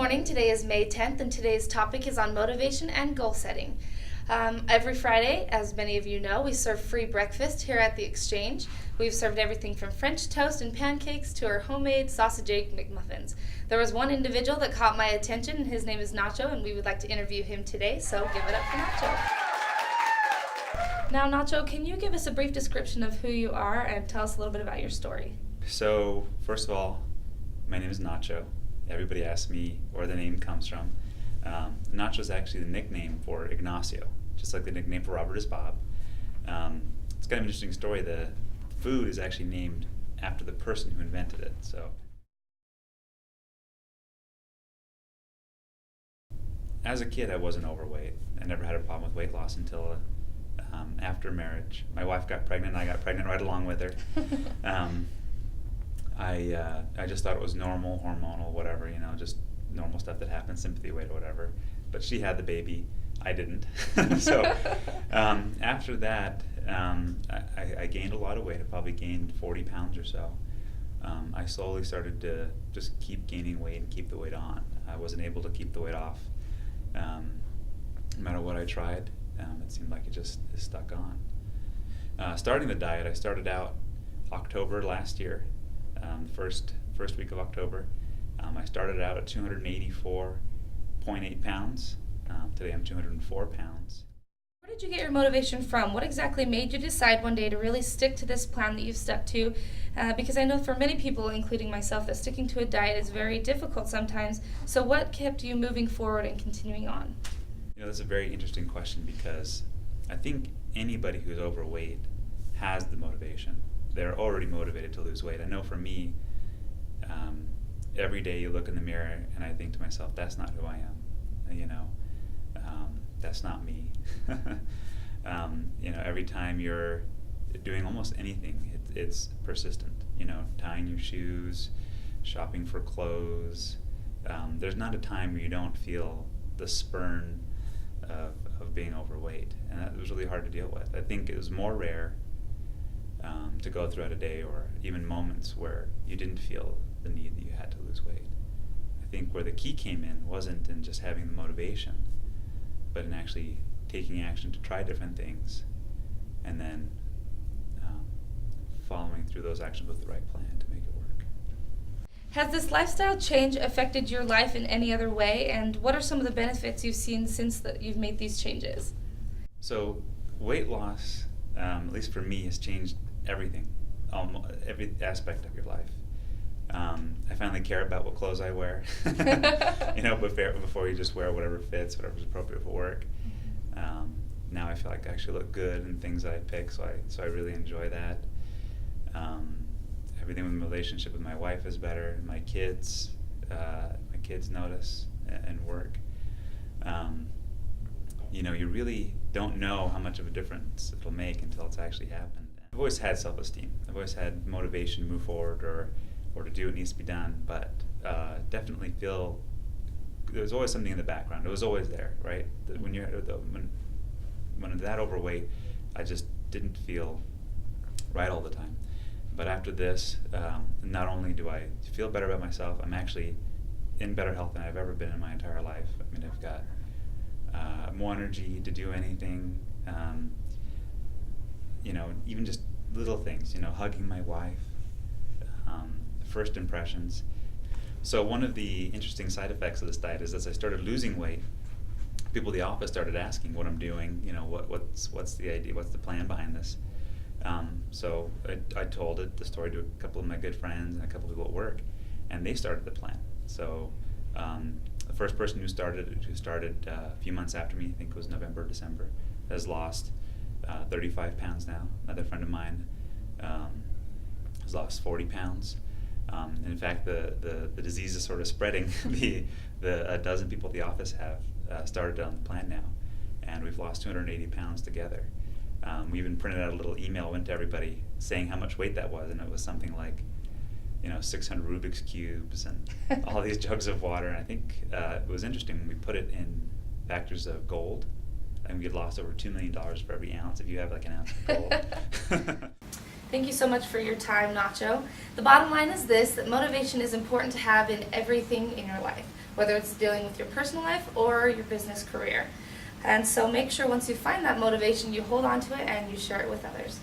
morning. Today is May 10th, and today's topic is on motivation and goal setting. Every Friday, as many of you know, we serve free breakfast here at the Exchange. We've served everything from French toast and pancakes to our homemade sausage egg McMuffins. There was one individual that caught my attention, and his name is Nacho, and we would like to interview him today, so give it up for Nacho. Now, Nacho, can you give us a brief description of who you are and tell us a little bit about your story? So, first of all, my name is Nacho. Everybody asks me where the name comes from. Nacho is actually the nickname for Ignacio, just like the nickname for Robert is Bob. It's kind of an interesting story. The food is actually named after the person who invented it. So, as a kid, I wasn't overweight. I never had a problem with weight loss until after marriage. My wife got pregnant, and I got pregnant right along with her. I just thought it was normal, hormonal, whatever, just normal stuff that happens, sympathy weight or whatever. But she had the baby, I didn't. So after that, I gained a lot of weight. I probably gained 40 pounds or so. I slowly started to just keep gaining weight and keep the weight on. I wasn't able to keep the weight off. No matter what I tried, it seemed like it just is stuck on. Starting the diet, I started out October last year. First week of October, I started out at 284.8 pounds. Today I'm 204 pounds. Where did you get your motivation from? What exactly made you decide one day to really stick to this plan that you've stuck to? Because I know for many people, including myself, that sticking to a diet is very difficult sometimes. So what kept you moving forward and continuing on? That's a very interesting question because I think anybody who's overweight has the motivation. They're already motivated to lose weight. I know for me, every day you look in the mirror and I think to myself, that's not who I am. That's not me. Every time you're doing almost anything, it's persistent. Tying your shoes, shopping for clothes. There's not a time where you don't feel the spurn of being overweight, and that was really hard to deal with. I think it was more rare to go throughout a day or even moments where you didn't feel the need that you had to lose weight. I think where the key came in wasn't in just having the motivation, but in actually taking action to try different things and then following through those actions with the right plan to make it work. Has this lifestyle change affected your life in any other way, and what are some of the benefits you've seen since you've made these changes? So weight loss, at least for me, has changed everything, every aspect of your life. I finally care about what clothes I wear, before you just wear whatever fits, whatever's appropriate for work. Now I feel like I actually look good in things that I pick, so I really enjoy that. Everything with my relationship with my wife is better. My kids notice and work. You really don't know how much of a difference it'll make until it's actually happened. I've always had self-esteem. I've always had motivation to move forward or to do what needs to be done, but definitely feel there's always something in the background. It was always there, right? When I'm that overweight, I just didn't feel right all the time. But after this, not only do I feel better about myself, I'm actually in better health than I've ever been in my entire life. I mean, I've got more energy to do anything, even just little things, hugging my wife, first impressions. So one of the interesting side effects of this diet is as I started losing weight, people in the office started asking what I'm doing, what's the idea, what's the plan behind this? So I told the story to a couple of my good friends and a couple of people at work, and they started the plan. So the first person who started a few months after me, I think it was November, December, has lost 35 pounds now. Another friend of mine has lost 40 pounds. And in fact, the disease is sort of spreading. A dozen people at the office have started on the plan now, and we've lost 280 pounds together. We even printed out a little email, went to everybody saying how much weight that was, and it was something like 600 Rubik's Cubes and all these jugs of water. And I think it was interesting when we put it in factors of gold, and we had lost over $2 million for every ounce if you have like an ounce of gold. Thank you so much for your time, Nacho. The bottom line is this, that motivation is important to have in everything in your life. whether it's dealing with your personal life or your business career. And so make sure once you find that motivation, you hold on to it and you share it with others.